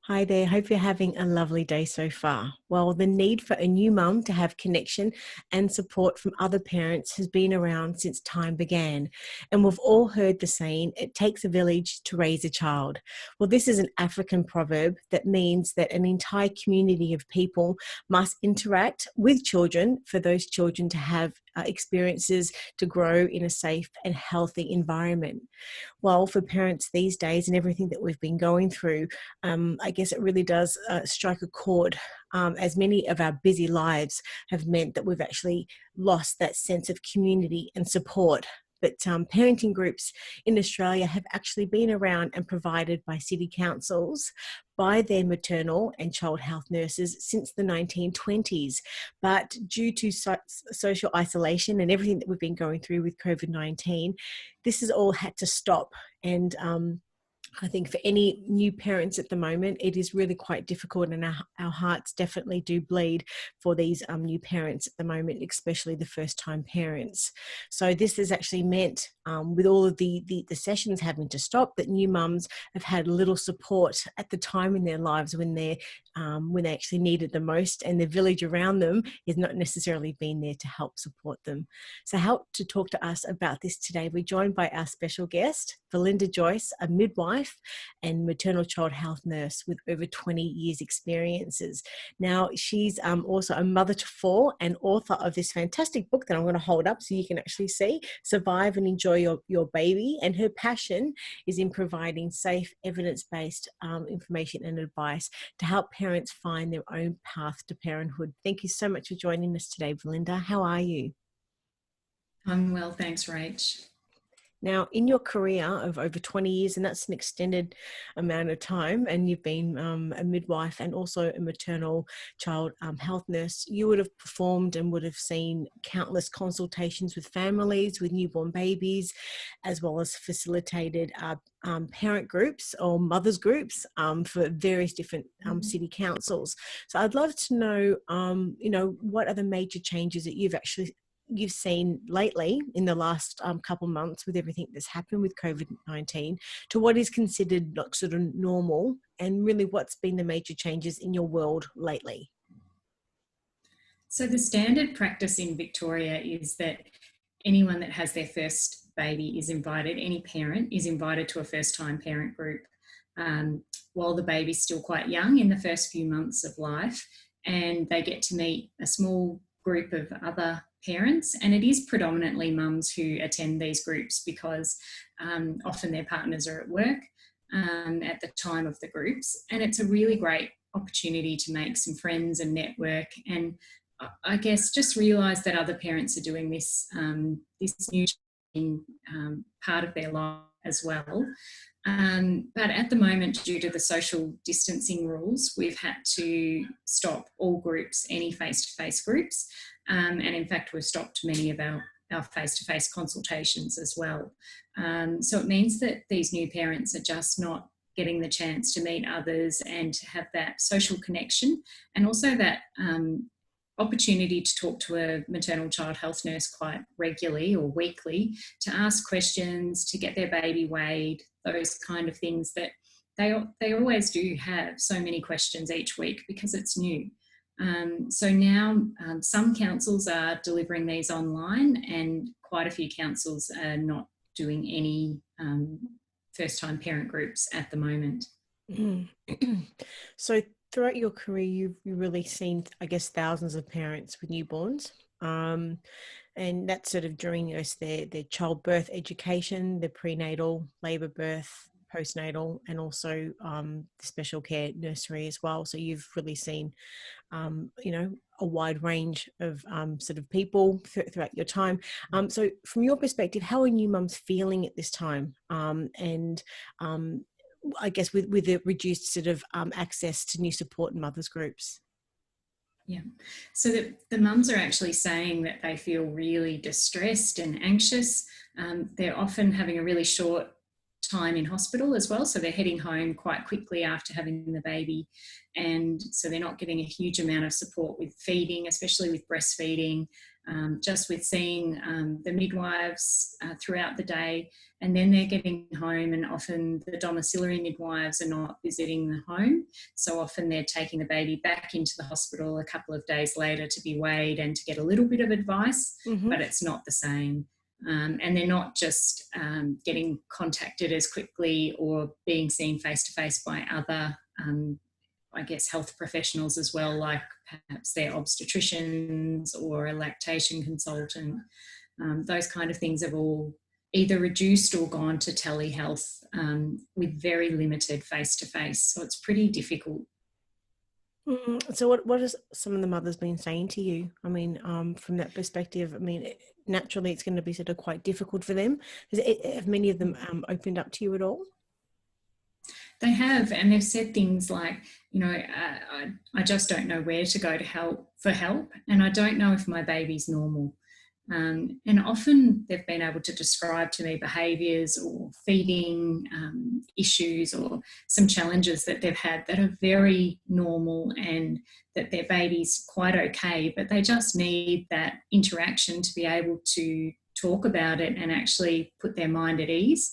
Hi there, hope you're having a lovely day so far. Well, the need for a new mum to have connection and support from other parents has been around since time began. And we've all heard the saying, it takes a village to raise a child. Well, this is an African proverb that means that an entire community of people must interact with children for those children to have experiences to grow in a safe and healthy environment. Well, for parents these days and everything that we've been going through, I guess it really does strike a chord, as many of our busy lives have meant that we've actually lost that sense of community and support. But parenting groups in Australia have actually been around and provided by city councils by their maternal and child health nurses since the 1920s. But due to social isolation and everything that we've been going through with COVID-19, this has all had to stop. And I think for any new parents at the moment, it is really quite difficult, and our hearts definitely do bleed for these new parents at the moment, especially the first-time parents. So this has actually meant, with all of the sessions having to stop, that new mums have had little support at the time in their lives when they actually needed the most, and the village around them is not necessarily been there to help support them. So to talk to us about this today, we're joined by our special guest, Belinda Joyce, a midwife and maternal child health nurse with over 20 years experiences. Now, she's also a mother to four and author of this fantastic book that I'm going to hold up so you can actually see, Survive and Enjoy Your Baby. And her passion is in providing safe, evidence-based information and advice to help parents find their own path to parenthood. Thank you so much for joining us today, Belinda. How are you? I'm well, thanks, Rach. Now, in your career of over 20 years, and that's an extended amount of time, and you've been a midwife and also a maternal child health nurse, you would have performed and would have seen countless consultations with families, with newborn babies, as well as facilitated parent groups or mothers groups for various different city councils. So I'd love to know, what are the major changes that you've seen lately in the last couple of months with everything that's happened with COVID-19 to what is considered like sort of normal, and really what's been the major changes in your world lately? So the standard practice in Victoria is that anyone that has their first baby is invited, any parent is invited to a first-time parent group while the baby's still quite young in the first few months of life, and they get to meet a small group of other parents, and it is predominantly mums who attend these groups because often their partners are at work at the time of the groups, and it's a really great opportunity to make some friends and network, and I guess just realise that other parents are doing this this new part of their life as well. But at the moment, due to the social distancing rules, we've had to stop all groups, any face-to-face groups, and in fact we've stopped many of our face-to-face consultations as well. So it means that these new parents are just not getting the chance to meet others and to have that social connection, and also that opportunity to talk to a maternal child health nurse quite regularly or weekly, to ask questions, to get their baby weighed, those kind of things that they always do have so many questions each week because it's new. So now some councils are delivering these online, and quite a few councils are not doing any first-time parent groups at the moment. So throughout your career, you've really seen, I guess, thousands of parents with newborns, and that's sort of during their childbirth education, the prenatal, labour, birth, postnatal, and also the special care nursery as well. So you've really seen, a wide range of sort of people throughout your time. So from your perspective, how are new mums feeling at this time? I guess with the reduced sort of access to new support and mothers groups. Yeah, so the mums are actually saying that they feel really distressed and anxious. They're often having a really short time in hospital as well, so they're heading home quite quickly after having the baby, and so they're not getting a huge amount of support with feeding, especially with breastfeeding. just with seeing the midwives throughout the day, and then they're getting home, and often the domiciliary midwives are not visiting the home. So often they're taking the baby back into the hospital a couple of days later to be weighed and to get a little bit of advice, but it's not the same. And they're not just getting contacted as quickly or being seen face-to-face by other I guess, health professionals as well, like perhaps their obstetricians or a lactation consultant. Those kind of things have all either reduced or gone to telehealth with very limited face-to-face. So it's pretty difficult. So what has some of the mothers been saying to you? I mean, from that perspective, I mean, naturally it's going to be sort of quite difficult for them. Have many of them opened up to you at all? They have, and they've said things like, you know, I just don't know where to go for help, and I don't know if my baby's normal. And often they've been able to describe to me behaviours or feeding issues or some challenges that they've had that are very normal, and that their baby's quite okay, but they just need that interaction to be able to talk about it and actually put their mind at ease.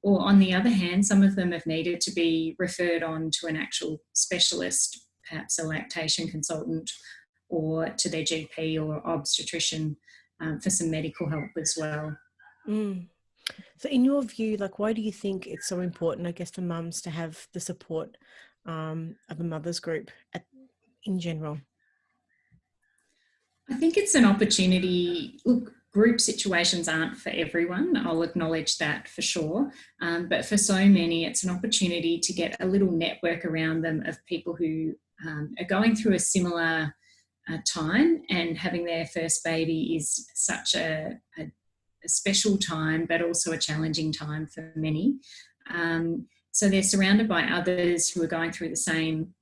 Or on the other hand, some of them have needed to be referred on to an actual specialist, perhaps a lactation consultant, or to their GP or obstetrician for some medical help as well. So in your view, like, why do you think it's so important, I guess, for mums to have the support of a mother's group in general? I think it's an opportunity. Look, group situations aren't for everyone, I'll acknowledge that for sure, but for so many it's an opportunity to get a little network around them of people who are going through a similar time, and having their first baby is such a special time, but also a challenging time for many. So they're surrounded by others who are going through the same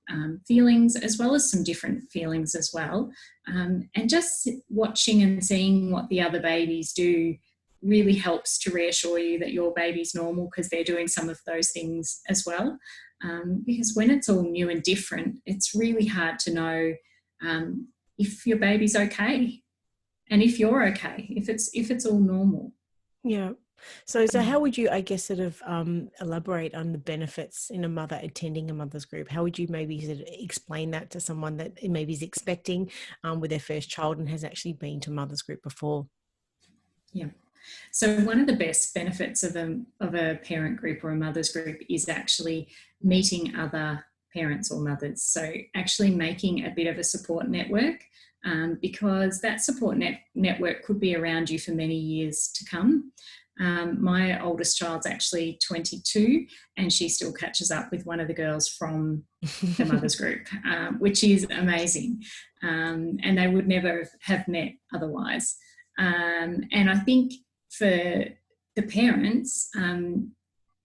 feelings, as well as some different feelings as well. And just watching and seeing what the other babies do really helps to reassure you that your baby's normal, because they're doing some of those things as well. Because when it's all new and different, it's really hard to know if your baby's okay, and if you're okay, if it's all normal. Yeah. So how would you, I guess, sort of elaborate on the benefits in a mother attending a mother's group? How would you maybe sort of explain that to someone that maybe is expecting with their first child and has actually been to mother's group before? Yeah. So one of the best benefits of a parent group or a mother's group is actually meeting other parents or mothers. So actually making a bit of a support network, because that support network could be around you for many years to come. My oldest child's actually 22, and she still catches up with one of the girls from the mother's group, which is amazing. And they would never have met otherwise. And I think for the parents,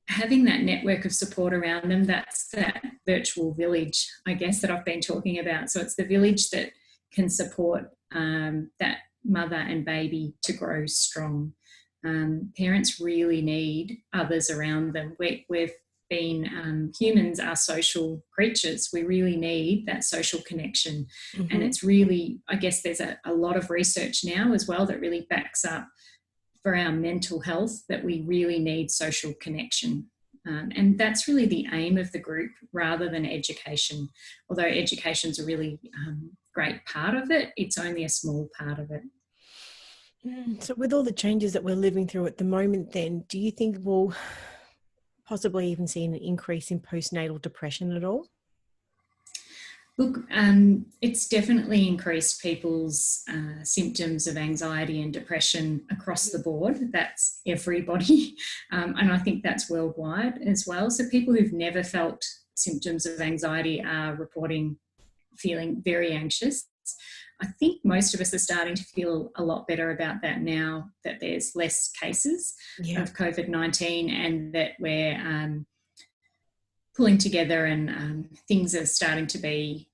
having that network of support around them, that's that virtual village, I guess, that I've been talking about. So it's the village that can support that mother and baby to grow strong. Parents really need others around them. We've been, humans are social creatures. We really need that social connection. And it's really, I guess there's a lot of research now as well that really backs up for our mental health that we really need social connection. And that's really the aim of the group, rather than education. Although education's a really great part of it, it's only a small part of it. So with all the changes that we're living through at the moment then, do you think we'll possibly even see an increase in postnatal depression at all? Look, it's definitely increased people's symptoms of anxiety and depression across the board. That's everybody. And I think that's worldwide as well. So people who've never felt symptoms of anxiety are reporting feeling very anxious. I think most of us are starting to feel a lot better about that now that there's less cases of COVID-19, and that we're pulling together, and things are starting to be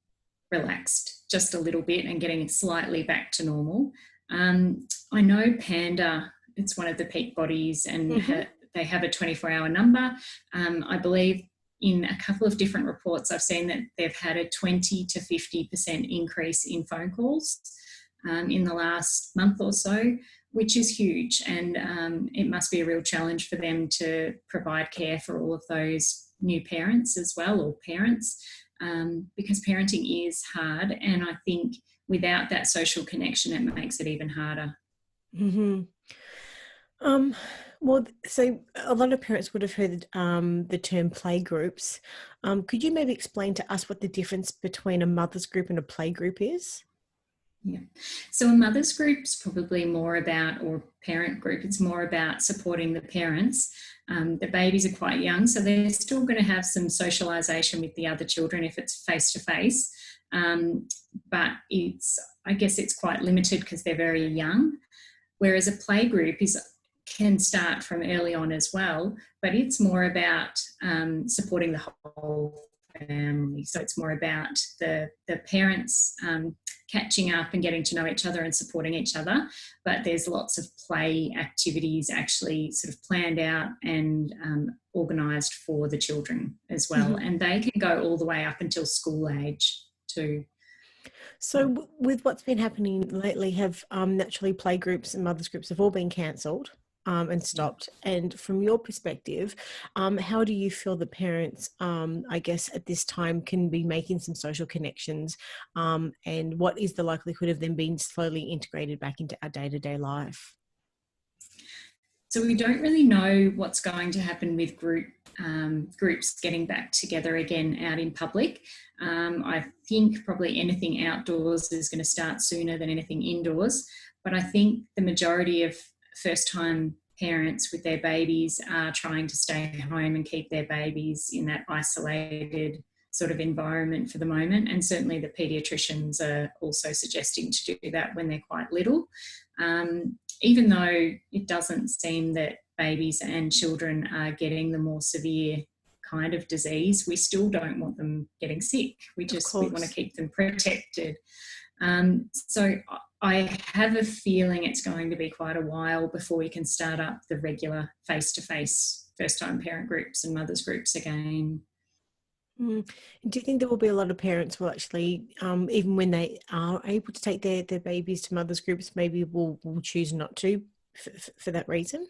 relaxed just a little bit and getting slightly back to normal. I know Panda, it's one of the peak bodies, and they have a 24-hour number. I believe in a couple of different reports I've seen that they've had a 20 to 50% increase in phone calls in the last month or so, which is huge. And it must be a real challenge for them to provide care for all of those new parents as well, or parents, because parenting is hard. And I think without that social connection, it makes it even harder. Mm-hmm. Well, so a lot of parents would have heard the term play groups. Could you maybe explain to us what the difference between a mother's group and a play group is? Yeah. So a mother's group's probably more about, or parent group, it's more about supporting the parents. The babies are quite young, so they're still going to have some socialisation with the other children if it's face-to-face. But I guess it's quite limited because they're very young. Whereas a play group can start from early on as well, but it's more about supporting the whole family. So it's more about the parents catching up and getting to know each other and supporting each other. But there's lots of play activities actually sort of planned out and organised for the children as well. Mm-hmm. And they can go all the way up until school age too. So with what's been happening lately, have naturally play groups and mothers groups have all been cancelled and stopped. And from your perspective, how do you feel the parents, I guess, at this time can be making some social connections? And what is the likelihood of them being slowly integrated back into our day-to-day life? So we don't really know what's going to happen with groups getting back together again out in public. I think probably anything outdoors is going to start sooner than anything indoors. But I think the majority of first-time parents with their babies are trying to stay home and keep their babies in that isolated sort of environment for the moment. And certainly the paediatricians are also suggesting to do that when they're quite little. Even though it doesn't seem that babies and children are getting the more severe kind of disease, we still don't want them getting sick. We want to keep them protected. So I have a feeling it's going to be quite a while before we can start up the regular face-to-face first-time parent groups and mothers groups again. Do you think there will be a lot of parents will actually, even when they are able to take their babies to mothers groups, maybe will choose not to for that reason?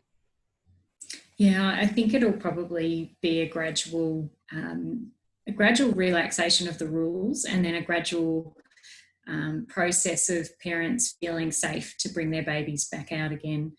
Yeah, I think it'll probably be a gradual relaxation of the rules, and then a gradual process of parents feeling safe to bring their babies back out again.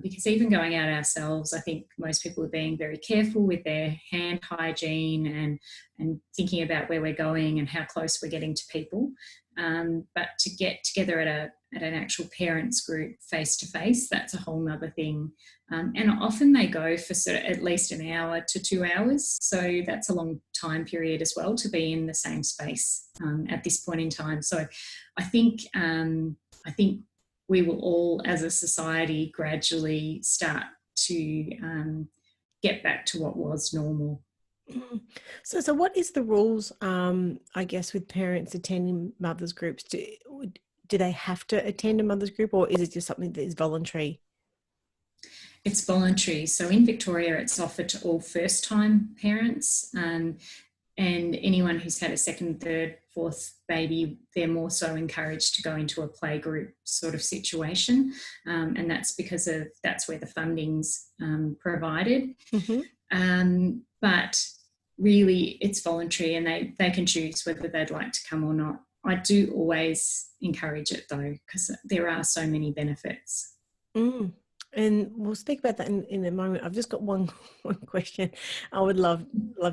Because even going out ourselves, I think most people are being very careful with their hand hygiene and thinking about where we're going and how close we're getting to people. But to get together at an actual parents group face to face, that's a whole nother thing. And often they go for sort of at least an hour to 2 hours. So that's a long time period as well to be in the same space at this point in time. So I think we will all, as a society, gradually start to get back to what was normal. So what is the rules, I guess, with parents attending mothers groups? Do they have to attend a mothers group, or is it just something that is voluntary? It's voluntary. So in Victoria, it's offered to all first-time parents, and anyone who's had a second, third, fourth baby, they're more so encouraged to go into a play group sort of situation. And that's because that's where the funding's provided. Mm-hmm. But really it's voluntary, and they can choose whether they'd like to come or not. I do always encourage it though, because there are so many benefits. And we'll speak about that in a moment. I've just got one question I would love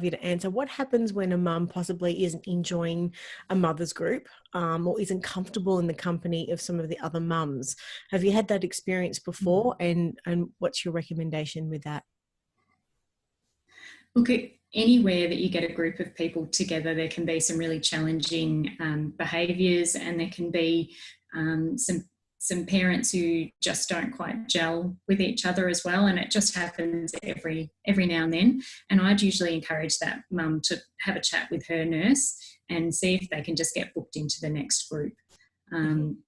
you to answer. What happens when a mum possibly isn't enjoying a mother's group or isn't comfortable in the company of some of the other mums? Have you had that experience before? And what's your recommendation with that? Look, anywhere that you get a group of people together, there can be some really challenging behaviours, and there can be some parents who just don't quite gel with each other as well, and it just happens every now and then. And I'd usually encourage that mum to have a chat with her nurse and see if they can just get booked into the next group,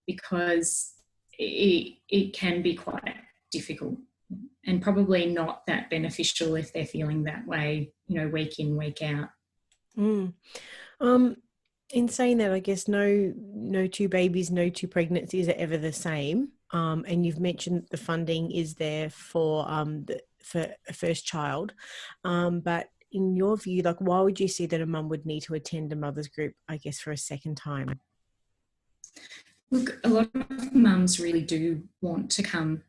because it can be quite difficult and probably not that beneficial if they're feeling that way, week in, week out. In saying that, I guess no two babies, no two pregnancies are ever the same. And you've mentioned the funding is there for for a first child, but in your view, like, why would you see that a mum would need to attend a mother's group, I guess, for a second time? Look, a lot of mums really do want to come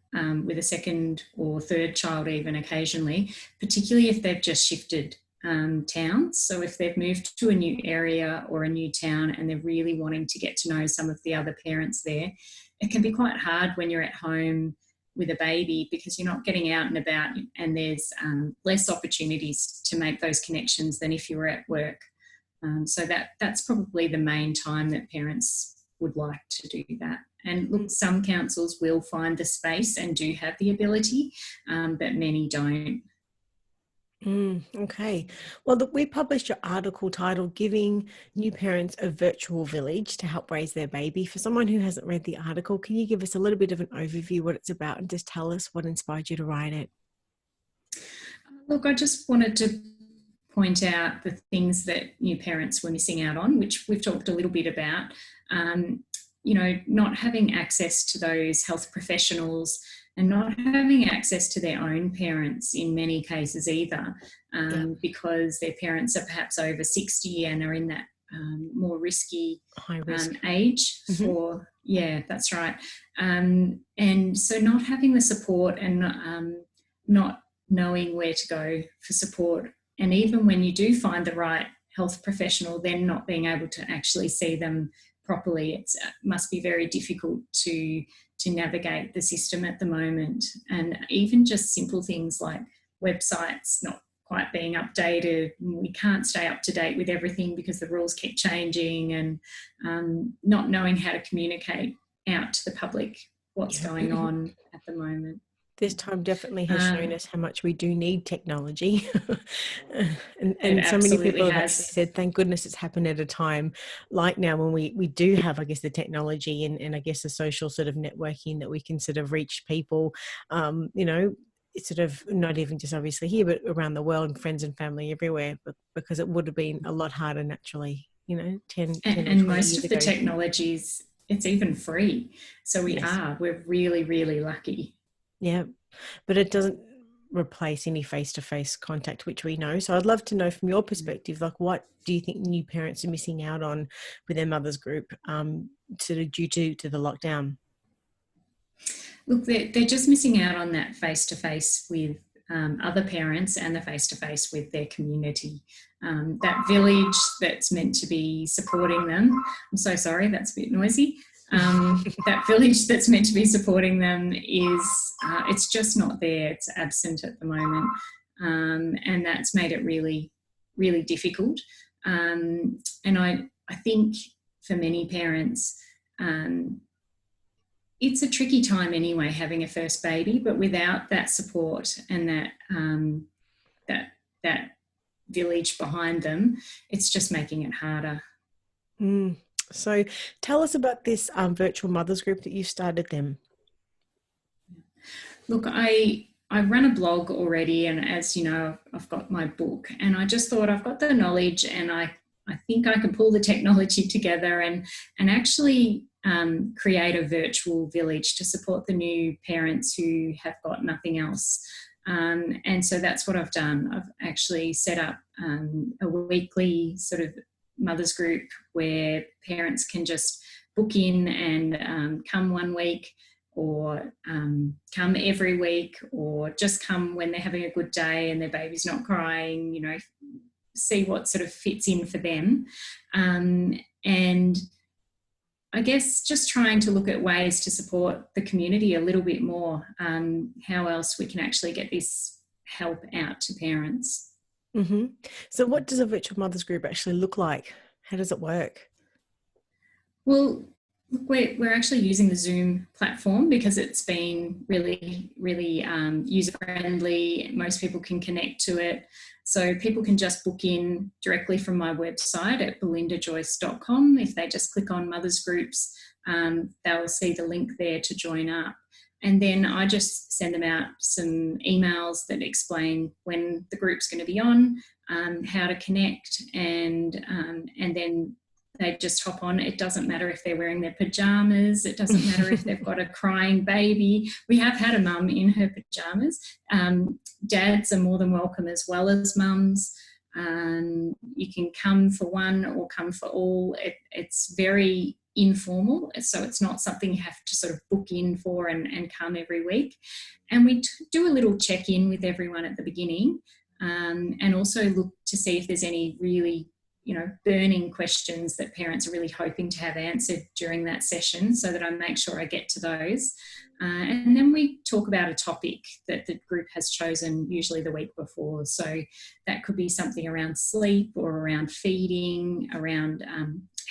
with a second or third child, even occasionally, particularly if they've just shifted towns. So if they've moved to a new area or a new town and they're really wanting to get to know some of the other parents there, it can be quite hard when you're at home with a baby because you're not getting out and about, and there's less opportunities to make those connections than if you were at work. So that's probably the main time that parents would like to do that. And look, some councils will find the space and do have the ability, but many don't. Okay. Well, look, we published your article titled Giving New Parents a Virtual Village to Help Raise Their Baby. For someone who hasn't read the article, can you give us a little bit of an overview what it's about and just tell us what inspired you to write it? Look, I just wanted to point out the things that new parents were missing out on, which we've talked a little bit about. Not having access to those health professionals and not having access to their own parents in many cases either, because their parents are perhaps over 60 and are in that more risky High risk age for, that's right. And so not having the support and not knowing where to go for support, and even when you do find the right health professional, then not being able to actually see them properly. It must be very difficult to navigate the system at the moment. And even just simple things like websites not quite being updated. We can't stay up to date with everything because the rules keep changing, and not knowing how to communicate out to the public what's going on at the moment. This time definitely has shown us how much we do need technology. and so many people have actually said, thank goodness it's happened at a time like now when we do have, I guess, the technology and I guess the social sort of networking that we can sort of reach people, it's sort of not even just obviously here, but around the world, and friends and family everywhere, but because it would have been a lot harder naturally, 10 and most of the technologies, it's even free. So we're really, really lucky. Yeah, but it doesn't replace any face-to-face contact, which we know. So I'd love to know from your perspective, like, what do you think new parents are missing out on with their mother's group, sort of due to the lockdown? Look, they're just missing out on that face-to-face with other parents and the face-to-face with their community. That village that's meant to be supporting them. I'm so sorry, that's a bit noisy. That village that's meant to be supporting them is, it's just not there. It's absent at the moment. And that's made it really, really difficult. And I think for many parents, it's a tricky time anyway, having a first baby, but without that support and that village behind them, it's just making it harder. So tell us about this virtual mothers group that you started then. Look, I run a blog already, and as you know, I've got my book, and I just thought I've got the knowledge, and I think I can pull the technology together and actually create a virtual village to support the new parents who have got nothing else. And so that's what I've done. I've actually set up a weekly sort of mothers group where parents can just book in and come one week, or come every week, or just come when they're having a good day and their baby's not crying, see what sort of fits in for them. And I guess just trying to look at ways to support the community a little bit more, how else we can actually get this help out to parents. So what does a virtual mothers group actually look like? How does it work? Well, we're actually using the Zoom platform because it's been really, really user-friendly. Most people can connect to it. So people can just book in directly from my website at belindajoyce.com. If they just click on mothers groups, they'll see the link there to join up. And then I just send them out some emails that explain when the group's going to be on, how to connect, and then They just hop on. It doesn't matter if they're wearing their pajamas. It doesn't matter if they've got a crying baby. We have had a mum in her pajamas. Dads are more than welcome as well as mums. You can come for one or come for all. It's very informal, so it's not something you have to sort of book in for and come every week. And we do a little check-in with everyone at the beginning, and also look to see if there's any really burning questions that parents are really hoping to have answered during that session, so that I make sure I get to those. And then we talk about a topic that the group has chosen, usually the week before. So that could be something around sleep or around feeding, around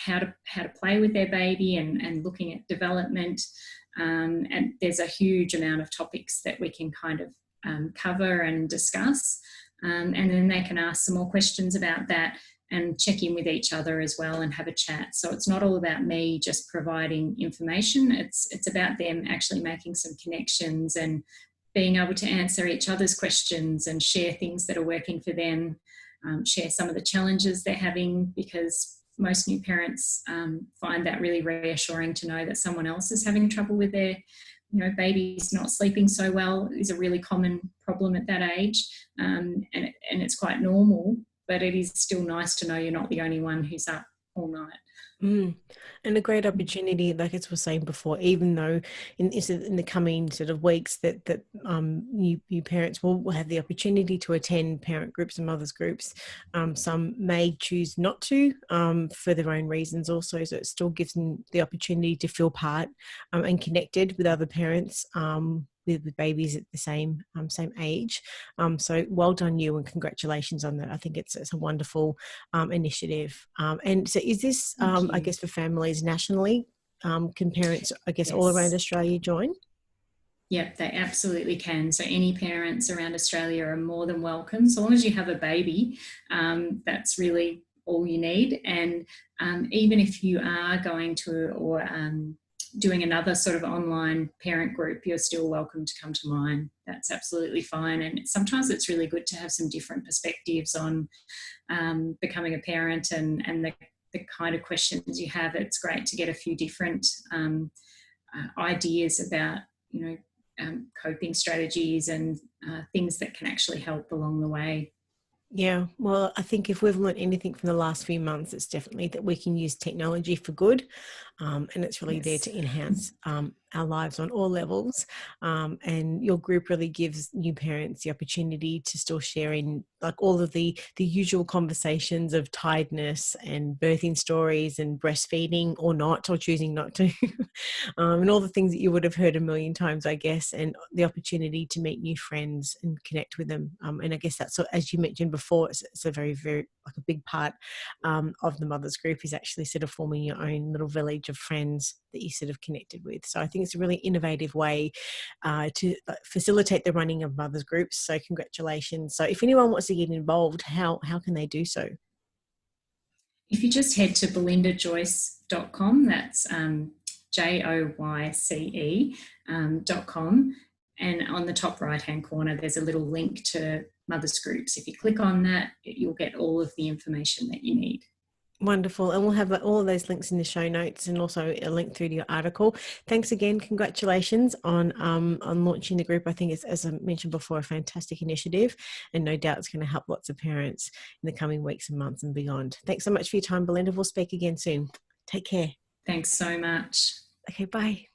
how to play with their baby and looking at development. And there's a huge amount of topics that we can kind of cover and discuss. And then they can ask some more questions about that and check in with each other as well and have a chat. So it's not all about me just providing information. It's about them actually making some connections and being able to answer each other's questions and share things that are working for them, share some of the challenges they're having, because most new parents find that really reassuring to know that someone else is having trouble with their baby's not sleeping so well is a really common problem at that age, and it's quite normal. But it is still nice to know you're not the only one who's up all night. And a great opportunity, like as we were saying before, even though in the coming sort of weeks that new parents will have the opportunity to attend parent groups and mothers groups. Some may choose not to for their own reasons also, so it still gives them the opportunity to feel part and connected with other parents with babies at the same age. So well done you, and congratulations on that. I think it's a wonderful initiative. And so is this, I guess, for families nationally? Can parents, I guess, all around Australia join? Yep, they absolutely can. So any parents around Australia are more than welcome. So long as you have a baby, that's really all you need. And even if you are going to or doing another sort of online parent group, you're still welcome to come to mine. That's absolutely fine. And sometimes it's really good to have some different perspectives on becoming a parent and the kind of questions you have. It's great to get a few different ideas about, coping strategies and things that can actually help along the way. Yeah, well, I think if we've learned anything from the last few months, it's definitely that we can use technology for good, and it's really there to enhance our lives on all levels. And your group really gives new parents the opportunity to still share in like all of the usual conversations of tiredness and birthing stories and breastfeeding or not, or choosing not to, and all the things that you would have heard a million times, I guess, and the opportunity to meet new friends and connect with them. And I guess that's, as you mentioned before, it's a very, very like a big part of the mothers group is actually sort of forming your own little village of friends that you sort of connected with. So I think it's a really innovative way to facilitate the running of mothers groups. So congratulations. So if anyone wants to get involved, how can they do so? If you just head to belindajoyce.com, that's JOYCE.com, and on the top right hand corner there's a little link to mothers groups. If you click on that, you'll get all of the information that you need. Wonderful. And we'll have all of those links in the show notes, and also a link through to your article. Thanks again. Congratulations on launching the group. I think it's, as I mentioned before, a fantastic initiative, and no doubt it's going to help lots of parents in the coming weeks and months and beyond. Thanks so much for your time, Belinda. We'll speak again soon. Take care. Thanks so much. Okay, bye.